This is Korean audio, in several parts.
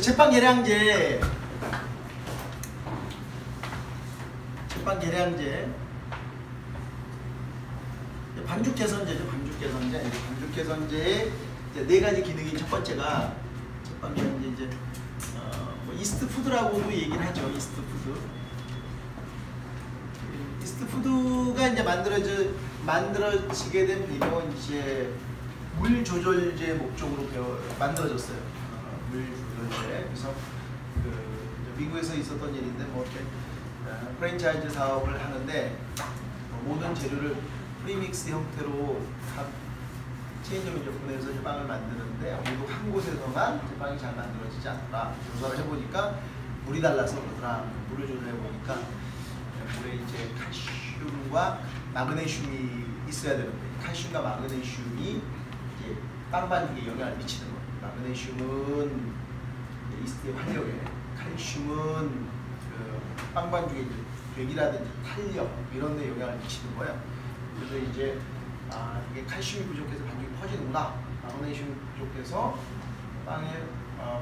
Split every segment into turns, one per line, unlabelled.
제빵 계량제 반죽 개선제죠. 반죽 개선제의 네 가지 기능이 첫 번째가 제빵 계량제 이제 뭐 이스트 푸드라고도 얘기를 하죠. 이스트 푸드가 이제 만들어지게 된 배경은 이제 물 조절제 목적으로 만들어졌어요. 물 조절제. 그래서 미국에서 있었던 일인데 뭐 이렇게 프랜차이즈 사업을 하는데 모든 재료를 프리믹스 형태로 각 체인점을 보내서 빵을 만드는데 모두 한 곳에서만 빵이 잘 만들어지지 않더라. 조사를 해보니까 물이 달라서 그러더라. 물을 조절해 보니까 물에 이제 칼슘과 마그네슘이 있어야 되는데 칼슘과 마그네슘이 이제 빵 반죽에 영향을 미치는 거예요. 마그네슘은 이스트의 활력에, 칼슘은 빵 반죽의 벽이라든지 탄력 이런 데 영향을 미치는 거예요. 그래서 이제 이게 칼슘이 부족해서 반죽이 퍼지는구나, 마그네슘이 부족해서 빵의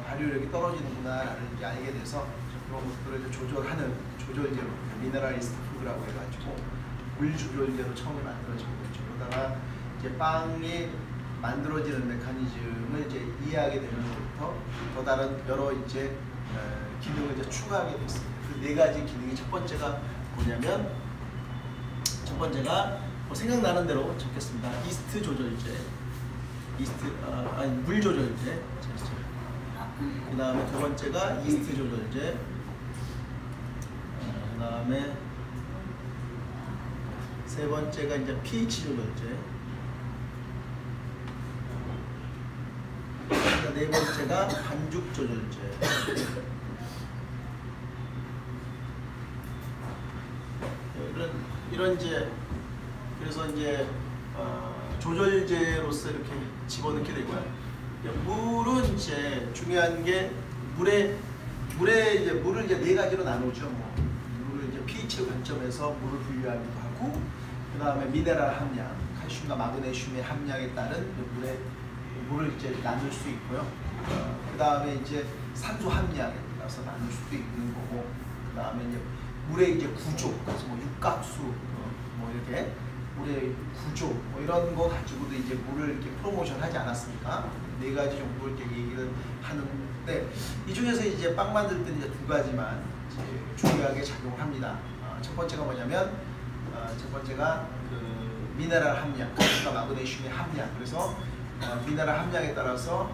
발효력이 떨어지는구나 라는 게 알게 돼서 그런 것들을 이제 조절하는 조절제로 미네랄리스트 푸드라고 해가지고 물 조절제로 처음에 만들어진 거죠. 그러다가 이제 빵이 만들어지는 메커니즘을 이제 이해하게 되면서부터 또 다른 여러 이제 기능을 이제 추가하게 됐습니다. 그 네 가지 기능이 첫 번째가 뭐냐면 뭐 생각나는 대로 적겠습니다. 이스트 조절제, 물 조절제. 그 다음에 두 번째가 이스트 조절제. 그 다음에 세 번째가 이제 pH 조절제. 네 번째가 반죽 조절제. 이런 이제 그래서 이제 조절제로서 이렇게 집어넣게 되고요. 물은 이제 중요한 게 물을 이제 네 가지로 나누죠. 물을 이제 pH 관점에서 물을 분류하기도 하고, 그 다음에 미네랄 함량, 칼슘과 마그네슘의 함량에 따른 물을 이제 나눌 수 있고요. 그 다음에 이제 산소 함량에 따라서 나눌 수도 있는 거고, 그 다음에 이제 물의 이제 구조, 그래서 뭐 육각수, 뭐 이렇게 물의 구조, 뭐 이런 거 가지고도 이제 물을 이렇게 프로모션하지 않았습니까? 네 가지 정도 이렇게 얘기를 하는데, 이 중에서 이제 빵 만들 때 이제 두 가지만 이제 중요하게 작용을 합니다. 첫 번째가 뭐냐면, 첫 번째가 그 미네랄 함량, 칼슘과 마그네슘의 함량. 그래서 미네랄 함량에 따라서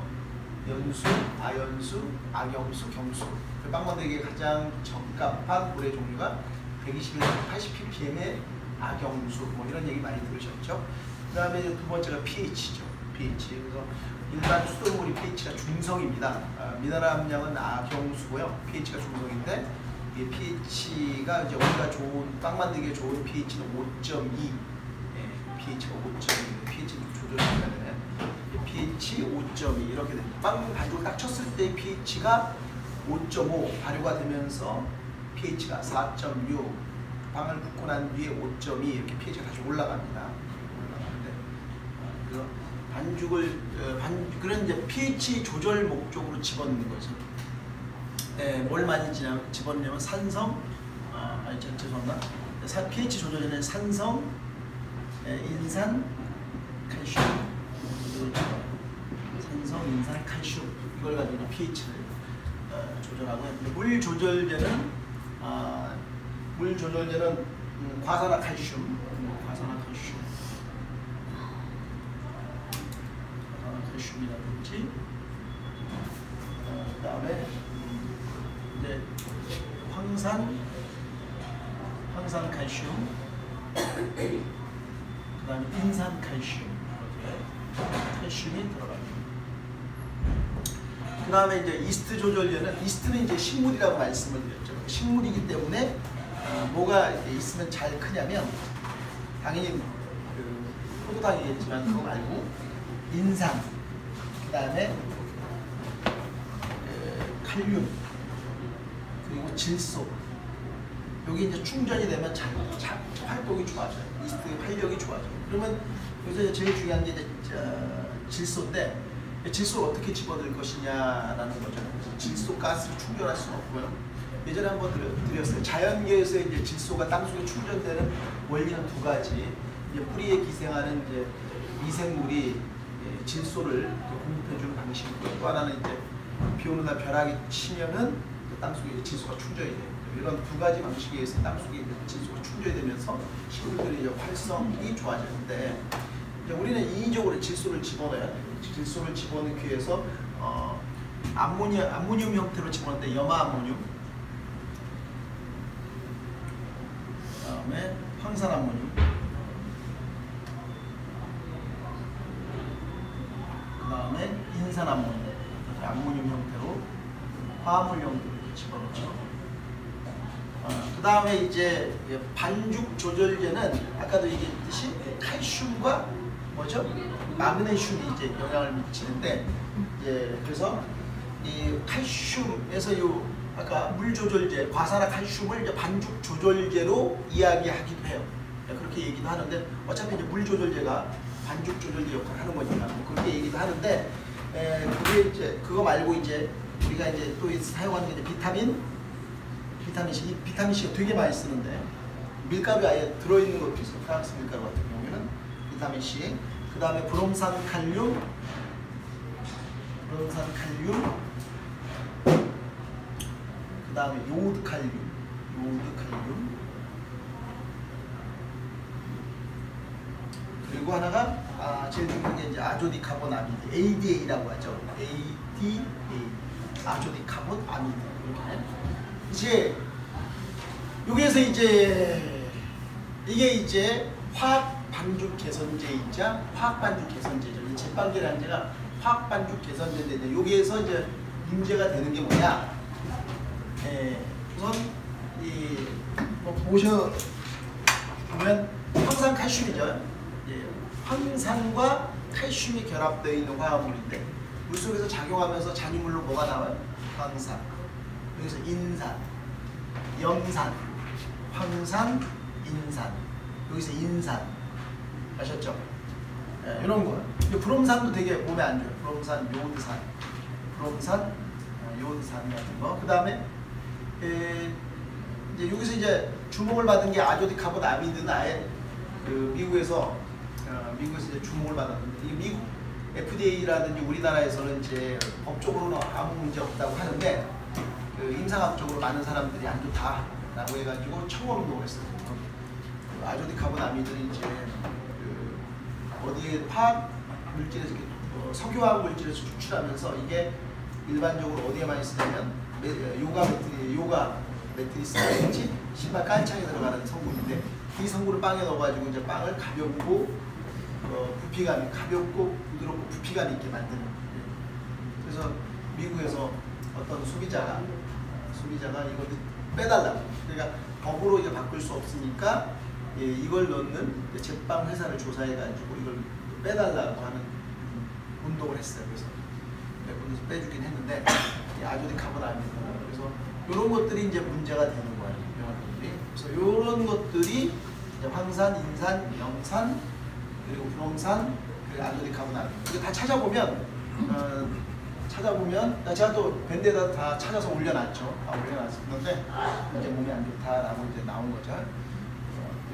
연수, 아연수, 악영수, 경수. 그 빵 만들기에 가장 적합한 물의 종류가 120에서 80ppm의 악영수, 뭐 이런 얘기 많이 들으셨죠? 그 다음에 두 번째가 pH죠. pH. 그래서 일반 수돗물이 pH가 중성입니다. 미네랄 함량은 악영수고요. pH가 중성인데, 이 pH가 이제 우리가 좋은 빵 만들기에 좋은 pH는 5.2. pH가 5.2. pH를 조절해야 되네. pH 5.2 이렇게 됩니다. 빵 반죽을 딱 쳤을 때 pH가 5.5 발효가 되면서 pH가 4.6, 빵을 붓고 난 뒤에 5.2 이렇게 pH가 다시 올라갑니다. 그래서 반죽을 그런 이제 pH 조절 목적으로 집어넣는 거죠. 뭘 많이 집어넣냐면 산성, 죄송합니다. pH 조절에는 산성, 인산, 칼슘, 산성, 인산, 칼슘 이걸 가지고 pH를 조절하고요. 물 조절제는 과산화칼슘, 과산화칼슘이라든지, 그다음에 이제 황산칼슘, 그다음에 인산칼슘, 이렇게 칼슘이 들어갑니다. 그 다음에 이제 이스트 조절제는, 이스트는 이제 식물이라고 말씀을 드렸죠. 식물이기 때문에 뭐가 있으면 잘 크냐면, 당연히 포도당이겠지만 그거 말고 인산, 그 다음에 칼륨, 그리고 질소. 여기 이제 충전이 되면 활동이 좋아져요. 이스트의 활력이 좋아져요. 그러면 여기서 제일 중요한 게 이제 질소인데, 질소를 어떻게 집어넣을 것이냐라는 거죠. 그래서 질소 가스를 충전할 수는 없고요. 예전에 한번 드렸어요. 자연계에서 이제 질소가 땅속에 충전되는 원리는 두 가지. 이제 뿌리에 기생하는 이제 미생물이 질소를 공급해주는 방식이고, 또 하나는 이제 비 오는 날 벼락이 치면은 땅속에 질소가 충전이 돼요. 이런 두 가지 방식에 의해서 땅속에 질소가 충전이 되면서 식물들의 이제 활성이 좋아지는데, 이제 우리는 인위적으로 질소를 집어넣어야 돼요. 질소를 집어넣기 위해서 암모늄 형태로 집어넣는데 염화암모늄, 그다음에 황산암모늄, 그다음에 인산암모늄, 암모늄 형태로 화합물 형태로 집어넣죠. 그 다음에 이제 반죽 조절제는 아까도 얘기했듯이 칼슘과 뭐죠? 마그네슘이 이제 영향을 미치는데, 이제 그래서 이 칼슘에서 요 아까 물 조절제, 과산화 칼슘을 이제 반죽 조절제로 이야기하기도 해요. 그렇게 얘기도 하는데, 어차피 이제 물 조절제가 반죽 조절제 역할을 하는 거니까 그렇게 얘기도 하는데, 그게 이제 그거 말고 이제 우리가 이제 또 사용하는 게 이제 비타민 C, 비타민 C가 되게 많이 쓰는데 밀가루에 아예 들어있는 것도 있어요. 프랑스 밀가루 같은 경우에는 비타민 C, 그 다음에 브롬산 칼륨, 그 다음에 요오드 칼륨, 그리고 하나가 제일 중요한 게 이제 아조디카본아미드, ADA라고 하죠. ADA, 아조디카본아미드. 이제 여기에서 이제 이게 이제 화학 반죽 개선제이자 화학 반죽 개선제죠. 제빵 계량제가 화학 반죽 개선제인데, 여기에서 이제 문제가 되는 게 뭐냐? 우선 이 뭐 보셔 보면 황산 칼슘이죠. 황산과 칼슘이 결합되어 있는 화합물인데, 물속에서 작용하면서 잔유물로 뭐가 나와요? 황산. 여기서 인산, 염산, 황산, 인산. 여기서 인산. 아셨죠? 이런 거. 브롬산도 되게 몸에 안 좋아요. 브롬산, 요오드산. 요오드산 같은 거. 그 다음에 이제 여기서 이제 주목을 받은 게 아조디카본아미드는 아예 미국에서 이제 주목을 받았는데, 이 미국 FDA라든지 우리나라에서는 이제 법적으로는 아무 문제 없다고 하는데, 임상학적으로 많은 사람들이 안 좋다라고 해가지고 청원 운동을 했어요. 아조디카본아미드는 이제 어디에 화학 물질에서 석유화학 물질에서 추출하면서 이게 일반적으로 어디에 많이 쓰냐면 요가 매트리스라든지 신발 깔창에 들어가는 성분인데, 이 성분을 빵에 넣어가지고 이제 빵을 가볍고 부드럽고 부피감 있게 만드는. 그래서 미국에서 어떤 소비자가 이걸 빼달라고, 그러니까 법으로 이제 바꿀 수 없으니까 이걸 넣는 제빵 회사를 조사해가지고 이걸 빼달라고 하는 운동을 했어요. 그래서 몇 군데서 빼주긴 했는데, 아조디카본아미드. 그래서 이런 것들이 이제 문제가 되는 거예요. 그래서 이런 것들이 이제 황산, 인산, 염산, 그리고 브롬산, 그리고 아조디카본아미드. 이거 다 찾아보면 제가 또 밴드에다 다 찾아서 올려놨죠. 다 올려놨었는데 이제 몸에 안 좋다라고 이제 나온 거죠.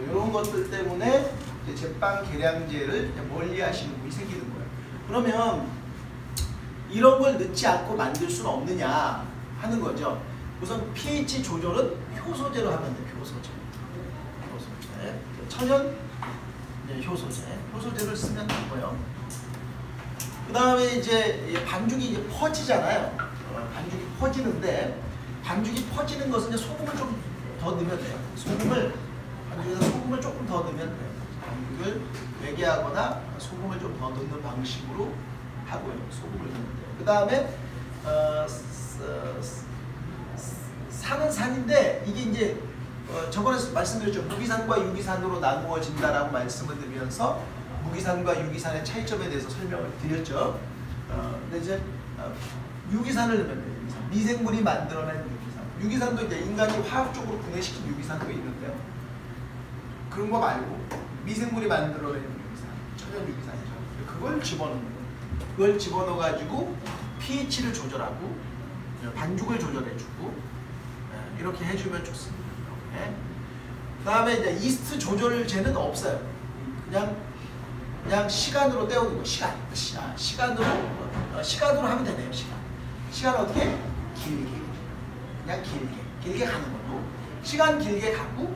이런 것들 때문에 이제 제빵 계량제를 이제 멀리하시는 분이 생기는 거예요. 그러면 이런 걸 넣지 않고 만들 수는 없느냐 하는 거죠. 우선 pH 조절은 효소제로 하면 돼요. 효소제. 천연 효소제를 쓰면 되고요. 그 다음에 이제 반죽이 이제 퍼지잖아요. 반죽이 퍼지는데, 반죽이 퍼지는 것은 이제 소금을 좀 더 넣으면 돼요. 반죽에서 소금을 조금 더 넣으면 돼요. 반죽을 외계하거나 소금을 좀 더 넣는 방식으로 하고요. 소금을 넣으면 돼요. 그 다음에 산은 산인데, 이게 이제 저번에 말씀드렸죠. 무기산과 유기산으로 나누어진다라고 말씀을 드리면서 무기산과 유기산의 차이점에 대해서 설명을 드렸죠. 근데 이제 유기산을 넣으면 돼요. 유기산. 미생물이 만들어낸 유기산. 유기산도 이제 인간이 화학적으로 분해시킨 유기산도 있는데요. 그런 거 말고 미생물이 만들어낸 유기산, 천연 유기산이죠. 그걸 집어넣는 거예요. 그걸 집어넣어 가지고 pH를 조절하고 반죽을 조절해주고 이렇게 해주면 좋습니다. 그 다음에 이제 이스트 조절제는 없어요. 그냥 시간으로 때우는 거. 시간으로 하면 되네요. 시간 어떻게? 길게. 그냥 길게 가는 걸로. 시간 길게 가고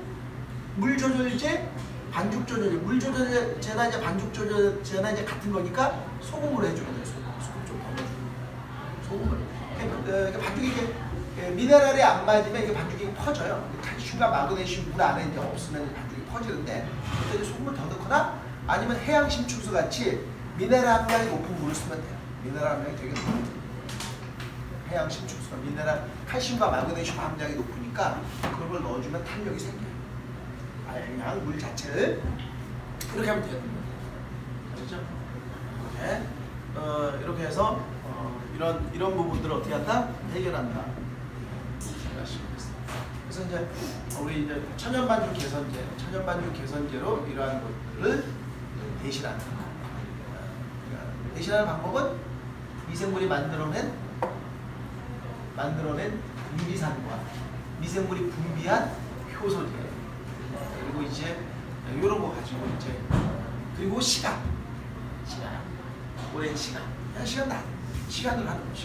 물 조절제, 반죽 조절제. 물 조절제나 이제 반죽 조절제나 이제 같은 거니까 소금으로 해주면 돼요. 소금 좀 더 넣어주고. 소금을. 반죽이 이렇게 미네랄이 안 맞으면 이게 반죽이 퍼져요. 칼슘과 마그네슘 물 안에 이제 없으면 반죽이 퍼지는데 그때 소금을 더 넣거나 아니면 해양 심축수 같이 미네랄 함량이 높은 물을 쓰면 돼요. 미네랄 함량이 되게 높아요. 해양 심축수가 미네랄 칼슘과 마그네슘 함량이 높으니까 그런 걸 넣어주면 탄력이 생겨요. 그냥 물 자체를 이렇게 하면 되는 거예요. 아시죠? 이렇게 해서 이런 부분들을 어떻게 한다? 해결한다. 그래서 이제 우리 이제 천연반죽 개선제로 이러한 것들을 대신한다. 대신하는 방법은 미생물이 만들어낸 유리산과 미생물이 분비한 효소제 그리고 이제 이런 거 가지고 이제 그리고 시간 오랜 시간 시간으로 하는 거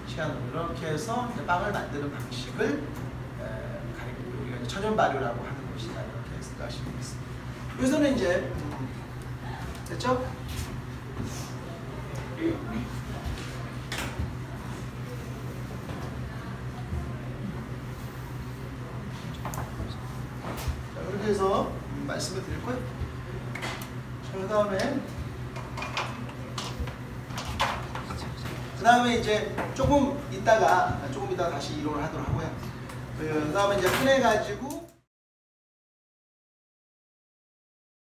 시간으로 이렇게 해서 이제 빵을 만드는 방식을 가리키고 우리가 이제 천연 발효라고 하는 것이다 이렇게 생각하시면 되겠습니다. 여기서는 이제 됐죠? 자, 이렇게 해서 말씀을 드릴 거예요. 그 다음에 이제 조금 이따가 다시 이론을 하도록 하고요. 그 다음에 이제 꺼내가지고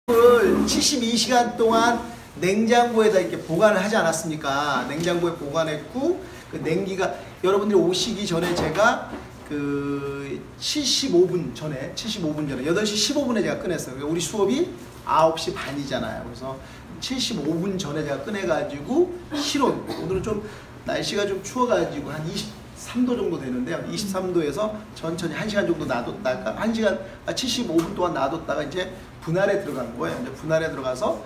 72시간 동안 냉장고에다 이렇게 보관을 하지 않았습니까? 냉장고에 보관했고 그 냉기가 여러분들이 오시기 전에 제가 그 75분 전에 8시 15분에 제가 꺼냈어요. 우리 수업이 9시 반이잖아요. 그래서 75분 전에 제가 꺼내가지고 실온 오늘은 좀 날씨가 좀 추워가지고 한 23도 정도 되는데요. 23도에서 천천히 1시간 정도 놔뒀다가 75분 동안 놔뒀다가 이제 분할에 들어간 거예요. 이제 분할에 들어가서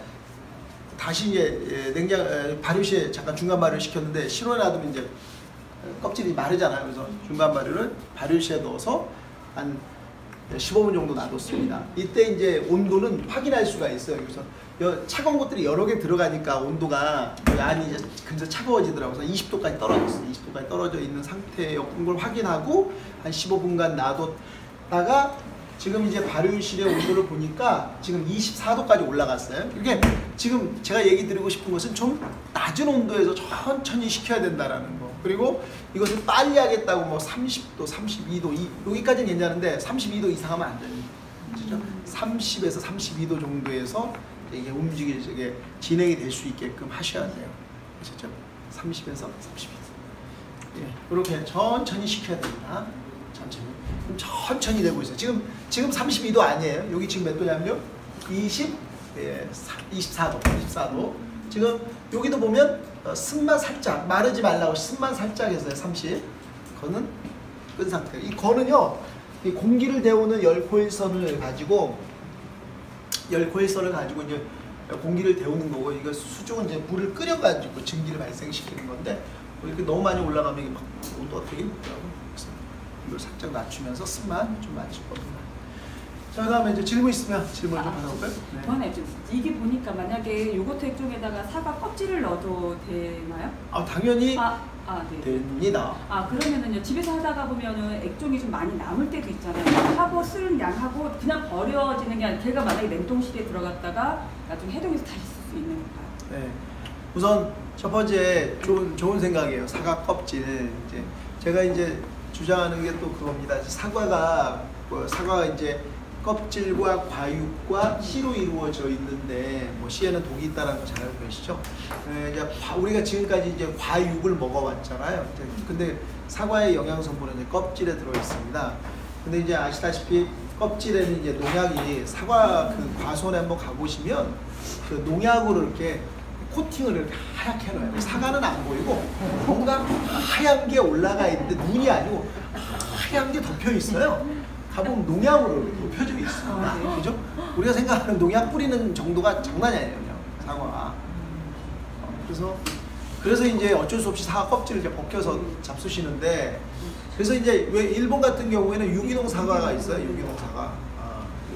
다시 이제 발효시에 잠깐 중간 발효 시켰는데 실온에 놔두면 이제 껍질이 마르잖아요. 그래서 중간 발효를 발효시에 넣어서 한 15분 정도 놔뒀습니다. 이때 이제 온도는 확인할 수가 있어요. 그래서 차가운 것들이 여러 개 들어가니까 온도가 안이 이제 금세 차가워지더라고요. 그래서 20도까지 떨어졌어요. 20도까지 떨어져 있는 상태였던 걸 확인하고 한 15분간 놔뒀다가 지금 이제 발효실의 온도를 보니까 지금 24도까지 올라갔어요. 이게 지금 제가 얘기 드리고 싶은 것은 좀 낮은 온도에서 천천히 식혀야 된다라는 거. 그리고 이것을 빨리 하겠다고 뭐 30도, 32도 여기까지는 괜찮은데 32도 이상 하면 안 됩니다. 그렇죠? 30에서 32도 정도에서 이게 이게 진행이 될 수 있게끔 하셔야 돼요. 아시죠? 30에서 32도. 예, 이렇게 천천히 식혀야 됩니다. 천천히 되고 있어요. 지금 32도 아니에요. 여기 지금 몇 도냐면요? 24도. 지금 여기도 보면 습만 살짝 마르지 말라고 습만 살짝 했어요. 30. 거는 끈 상태. 이 거는요. 이 공기를 데우는 열코일선을 가지고 이제 공기를 데우는 거고 이거 수중은 이제 물을 끓여가지고 증기를 발생시키는 건데 이렇게 너무 많이 올라가면 이게 막 온도가 되게 높더라고요. 그래서 이걸 살짝 낮추면서 습만 좀 맞출 겁니다. 자, 그다음에 이제 질문 있으면 질문 좀 받아볼까요?
네. 이게 보니까 만약에 요거트 액종에다가 사과 껍질을 넣어도 되나요?
당연히
네.
됩니다.
그러면은요 집에서 하다가 보면은 액종이 좀 많이 남을 때도 있잖아요. 하고 쓰는 양하고 그냥 버려지는 게 아니라 걔가 만약에 냉동실에 들어갔다가 나중에 해동해서 다시 쓸 수 있는 건가요?
네. 우선 첫 번째 좋은 생각이에요. 사과 껍질 제가 이제 주장하는 게 또 그겁니다. 사과가 이제 껍질과 과육과 씨로 이루어져 있는데 씨에는 독이 있다는 거 잘 알고 계시죠? 이제 우리가 지금까지 이제 과육을 먹어왔잖아요. 근데 사과의 영양 성분은 이제 껍질에 들어 있습니다. 근데 이제 아시다시피 껍질에는 이제 농약이 사과 그 과수원에 한번 가보시면 그 농약으로 이렇게 코팅을 이렇게 하얗게 해놔요. 사과는 안 보이고 뭔가 하얀 게 올라가 있는데 눈이 아니고 하얀 게 덮여 있어요. 가보면 농약으로 이렇게 덮여져 있습니다. 그죠? 우리가 생각하는 농약 뿌리는 정도가 장난이 아니에요. 그냥 사과가. 그래서 이제 어쩔 수 없이 사과 껍질을 이제 벗겨서 잡수시는데, 그래서 이제 왜 일본 같은 경우에는 유기농 사과가 있어요. 유기농 사과.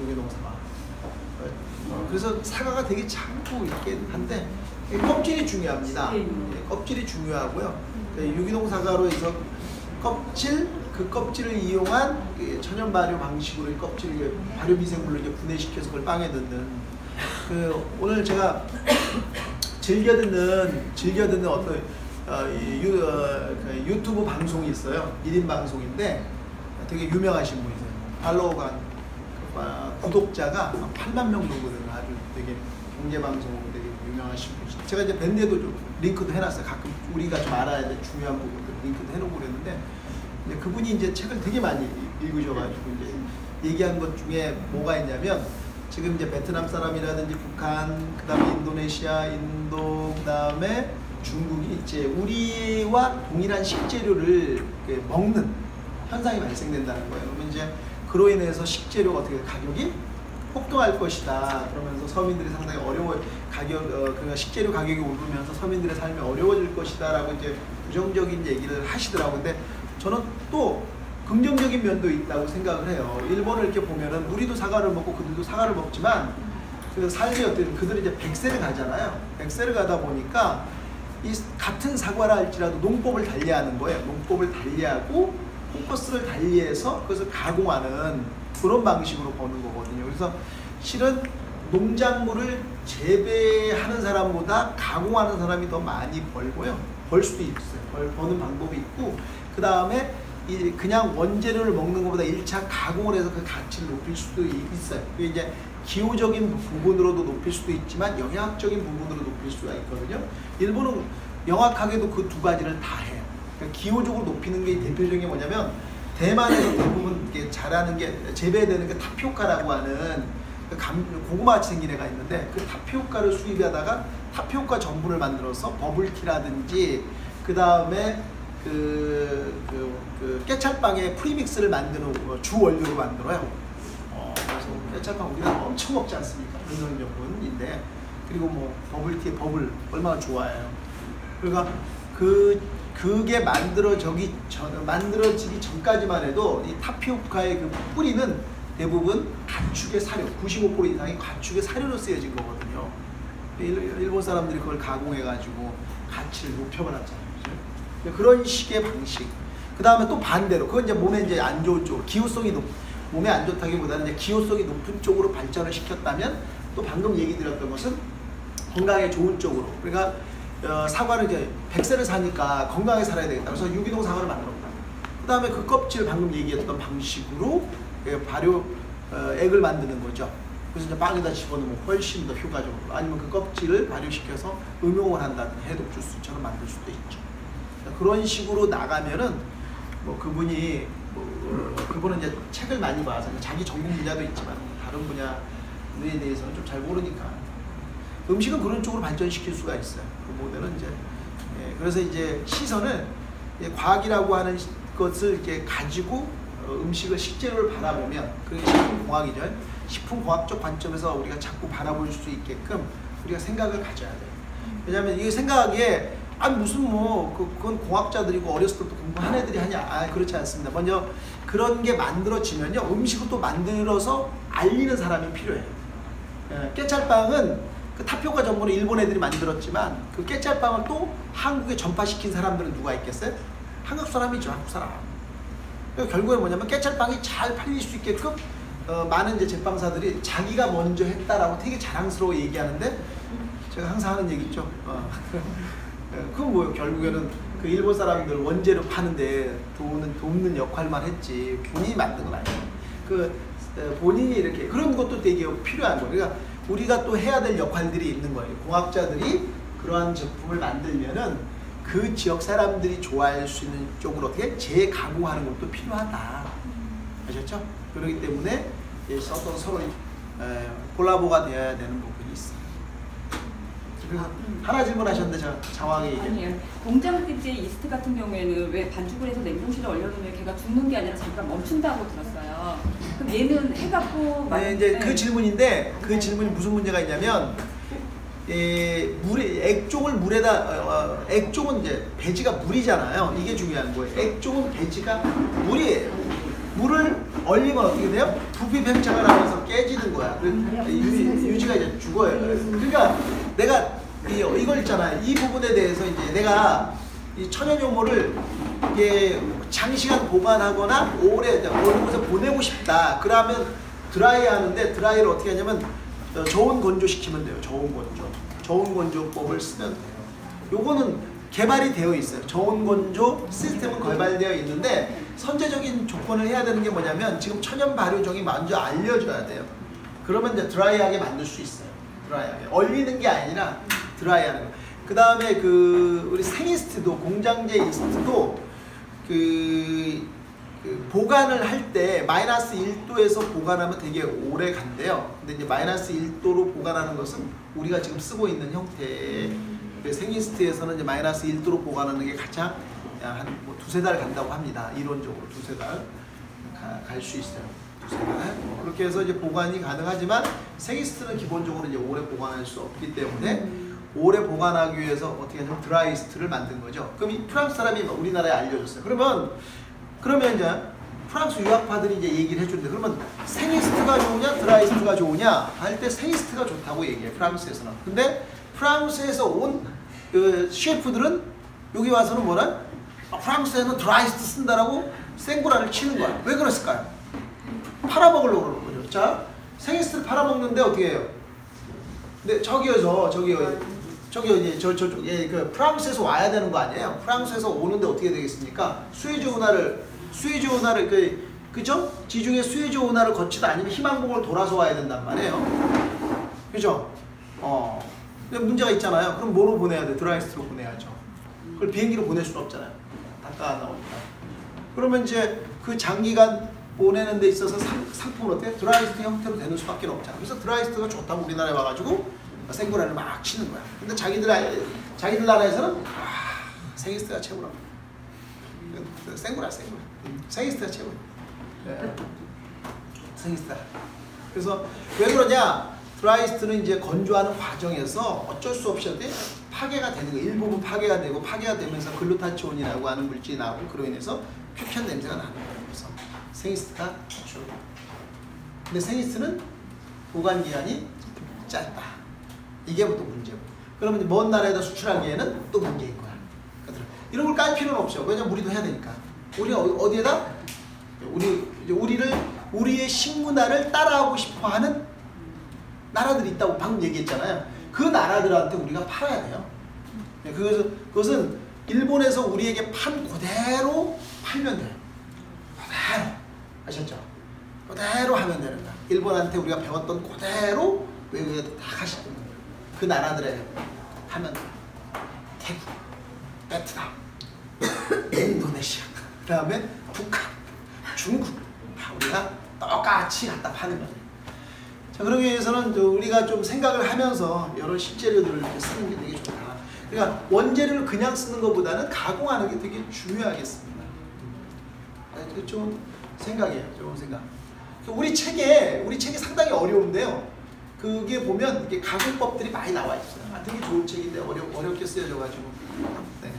유기농 사과. 그래서 사과가 되게 작고 있긴 한데 껍질이 중요합니다. 껍질이 중요하고요. 유기농 사과로 해서 그 껍질을 이용한 천연 발효 방식으로 이 껍질을 발효 미생물로 이제 분해시켜서 그걸 빵에 넣는. 오늘 제가 즐겨 듣는 어떤 유튜브 방송이 있어요. 1인 방송인데 되게 유명하신 분이세요. 팔로워가 구독자가 8만 명 정도되는 아주 되게 경제방송으로 되게 유명하신 분이시죠. 제가 이제 밴드에도 좀 링크도 해놨어요. 가끔 우리가 좀 알아야 될 중요한 부분들 링크도 해놓고 그랬는데, 그분이 이제 책을 되게 많이 읽으셔가지고 이제 얘기한 것 중에 뭐가 있냐면, 지금 이제 베트남 사람이라든지 북한, 그다음에 인도네시아, 인도, 그다음에 중국이 이제 우리와 동일한 식재료를 먹는 현상이 발생된다는 거예요. 그러면 이제 그로 인해서 식재료가 어떻게 가격이 폭등할 것이다. 그러면서 서민들이 상당히 그러니까 식재료 가격이 오르면서 서민들의 삶이 어려워질 것이다라고 이제 부정적인 얘기를 하시더라고요. 근데 저는 또 긍정적인 면도 있다고 생각을 해요. 일본을 이렇게 보면은 우리도 사과를 먹고 그들도 사과를 먹지만 그 삶이 어떤 그들이 이제 100세를 가잖아요. 100세를 가다 보니까 이 같은 사과라 할지라도 농법을 달리하는 거예요. 농법을 달리하고 포커스를 달리해서 그것을 가공하는 그런 방식으로 버는 거거든요. 그래서 실은 농작물을 재배하는 사람보다 가공하는 사람이 더 많이 벌고요. 벌 수도 있어요. 버는 방법이 있고, 그 다음에 그냥 원재료를 먹는 것보다 1차 가공을 해서 그 가치를 높일 수도 있어요. 그게 이제 기호적인 부분으로도 높일 수도 있지만 영양학적인 부분으로 높일 수가 있거든요. 일본은 명확하게도 그 두 가지를 다 해요. 그러니까 기호적으로 높이는 게 대표적인 게 뭐냐면, 대만에서 대부분 이렇게 잘하는 게 재배되는 게 타피오카라고 하는 고구마같이 생긴 애가 있는데, 그 타피오카를 수입하다가 타피오카 전분을 만들어서 버블티라든지 그 다음에 깨찰빵의 프리믹스를 만드는 주 원료로 만들어요. 그래서 깨찰빵 우리나라 엄청 먹지 않습니까? 근성용분인데, 그리고 뭐 버블티의 버블 얼마나 좋아해요. 그러니까 그게 만들어지기 전까지만 해도 이 타피오카의 그 뿌리는 대부분 가축의 사료, 95% 이상이 가축의 사료로 쓰여진 거거든요. 일본 사람들이 그걸 가공해가지고 가치를 높여버렸잖아요. 그런 식의 방식. 그 다음에 또 반대로, 그건 이제 몸에 이제 안 좋은 쪽으로, 몸에 안 좋다기보다는 이제 기호성이 높은 쪽으로 발전을 시켰다면, 또 방금 얘기 드렸던 것은 건강에 좋은 쪽으로. 그러니까 사과를 이제 100세를 사니까 건강하게 살아야 되겠다. 그래서 유기농 사과를 만들었다. 그 다음에 그 껍질을 방금 얘기했던 방식으로 발효 액을 만드는 거죠. 그래서 이제 빵에다 집어넣으면 훨씬 더 효과적으로, 아니면 그 껍질을 발효시켜서 음용을 한다든지 해독 주스처럼 만들 수도 있죠. 그런 식으로 나가면은 그분은 이제 책을 많이 봐서 자기 전공 분야도 있지만 다른 분야에 대해서는 좀 잘 모르니까 음식은 그런 쪽으로 발전시킬 수가 있어요. 그 모델은 이제 그래서 이제 시선을 과학이라고 하는 것을 이렇게 가지고 음식을 식재료를 바라보면, 그게 식품공학이죠. 식품공학적 관점에서 우리가 자꾸 바라볼 수 있게끔 우리가 생각을 가져야 돼요. 왜냐하면 이 생각에 무슨 그건 공학자들이고 어렸을 때부터 공부한 애들이 하냐, 그렇지 않습니다. 먼저 그런 게 만들어지면요, 음식을 또 만들어서 알리는 사람이 필요해요. 깨찰빵은 그 타피오카 전분을 일본 애들이 만들었지만 그 깨찰빵을 또 한국에 전파시킨 사람들은 누가 있겠어요? 한국 사람이죠. 한국 사람. 그러니까 결국에 뭐냐면 깨찰빵이 잘 팔릴 수 있게끔 많은 이제 제빵사들이 자기가 먼저 했다라고 되게 자랑스러워 얘기하는데, 제가 항상 하는 얘기 있죠. 그건 뭐예요? 결국에는 그 일본 사람들 원재료 파는데 돕는 역할만 했지 본인이 만든 건 아니에요. 본인이 이렇게 그런 것도 되게 필요한 거예요. 그러니까 우리가 또 해야 될 역할들이 있는 거예요. 공학자들이 그러한 제품을 만들면은 그 지역 사람들이 좋아할 수 있는 쪽으로 어떻게 재가공하는 것도 필요하다. 아셨죠? 그렇기 때문에 서로 콜라보가 되어야 되는 부분이 있어요. 그래서 하나 질문하셨는데 제가 장황하게 얘기해요.
아니에요. 공장급제 이스트 같은 경우에는 왜 반죽을 해서 냉동실에 얼려놓으면 걔가 죽는 게 아니라 잠깐 멈춘다고 들었어요. 그럼 얘는 해갖고
네, 이제 그 질문인데 그 질문이 무슨 문제가 있냐면 물에 액종을 물에다 액종은 이제 배지가 물이잖아요. 이게 중요한 거예요. 액종은 배지가 물이에요. 물을 얼리면 어떻게 돼요? 부피 팽창을 하면서 깨지는 거야. 유지가 이제 죽어요. 그러니까 내가 이걸 있잖아요. 이 부분에 대해서 이제 내가 이 천연효모를 이게 장시간 보관하거나 오래 어느 곳에 보내고 싶다. 그러면 드라이 하는데 드라이를 어떻게 하냐면 저온 건조시키면 돼요. 저온 건조. 저온 건조법을 쓰면 돼요. 요거는 개발이 되어 있어요. 저온 건조 시스템은 개발되어 있는데 선제적인 조건을 해야 되는 게 뭐냐면 지금 천연 발효종이 먼저 알려줘야 돼요. 그러면 이제 드라이하게 만들 수 있어요. 드라이하게. 얼리는 게 아니라 드라이하는 거. 그 다음에 우리 생이스트도 공장제 이스트도 보관을 할 때 마이너스 1도에서 보관하면 되게 오래 간대요. 근데 이제 마이너스 1도로 보관하는 것은 우리가 지금 쓰고 있는 형태의 생이스트에서는 이제 마이너스 1도로 보관하는 게 가장 한 두세 달 간다고 합니다. 이론적으로 두세 달 갈 수 있어요. 두세 달. 그렇게 해서 이제 보관이 가능하지만 생이스트는 기본적으로 이제 오래 보관할 수 없기 때문에 오래 보관하기 위해서 어떻게 하냐면 드라이스트를 만든 거죠. 그럼 이 프랑스 사람이 우리나라에 알려줬어요. 그러면 이제 프랑스 유학파들이 이제 얘기를 해주는데 그러면 생이스트가 좋으냐 드라이스트가 좋으냐 할 때 생이스트가 좋다고 얘기해요. 프랑스에서는. 근데 프랑스에서 온 셰프들은 여기 와서는 뭐라? 프랑스에는 드라이스트 쓴다라고 생구라를 치는 거야. 왜 그랬을까요? 팔아먹으려고 그러는 거죠. 자, 생이스트를 팔아먹는데 어떻게 해요? 근데 저기요 이제 저쪽 그 프랑스에서 와야 되는 거 아니에요? 프랑스에서 오는데 어떻게 되겠습니까? 수에즈 운하를 그죠? 지중해 수에즈 운하를 거치다 아니면 희망봉을 돌아서 와야 된단 말이에요. 그죠? 근데 문제가 있잖아요. 그럼 뭐로 보내야 돼? 드라이스트로 보내야죠. 그걸 비행기로 보낼 수는 없잖아요. 닦아 안 나오니까. 그러면 이제 그 장기간 보내는 데 있어서 상품은 어때? 드라이스트 형태로 되는 수밖에 없잖아. 그래서 드라이스트가 좋다고 우리나라에 와가지고 생구라를 막 치는 거야. 근데 자기들 나라에서는 생이스트가 최고라고. 생구라. 생이스트가 최고. 네. 생이스트. 그래서 왜 그러냐? 드라이스트는 이제 건조하는 과정에서 어쩔 수 없이 파괴가 되는 거예요. 일부분 파괴가 되고 파괴가 되면서 글루타치온이라고 하는 물질이 나오고 그로 인해서 퓨천 냄새가 나는 거예요. 그래서 생이스트가 최고. 근데 생이스트는 보관 기간이 짧다. 이게 또 문제고. 그러면 먼 나라에다 수출하기에는 또 문제인 거야. 이런 걸 깔 필요는 없죠. 왜냐면 우리도 해야 되니까. 우리가 어디에다? 우리의 식문화를 따라하고 싶어하는 나라들이 있다고 방금 얘기했잖아요. 그 나라들한테 우리가 팔아야 돼요. 그것은 일본에서 우리에게 판 그대로 팔면 돼요. 그대로. 아셨죠? 그대로 하면 되는 거야. 일본한테 우리가 배웠던 그대로 외국에 다 가시는 거예요. 그 나라들에 하면 돼요. 태국, 베트남, 인도네시아, 그 다음에 북한, 중국 다 우리가 똑같이 갖다 파는 거예요. 자, 그러기 위해서는 우리가 좀 생각을 하면서 여러 식재료들을 이렇게 쓰는 게 되게 좋다. 그러니까 원재료를 그냥 쓰는 것보다는 가공하는 게 되게 중요하겠습니다. 좋은 생각이에요. 좋은 생각. 우리 책에 상당히 어려운데요. 그게 보면 이게 가공법들이 많이 나와 있어요. 되게 좋은 책인데 어렵게 쓰여져가지고. 네.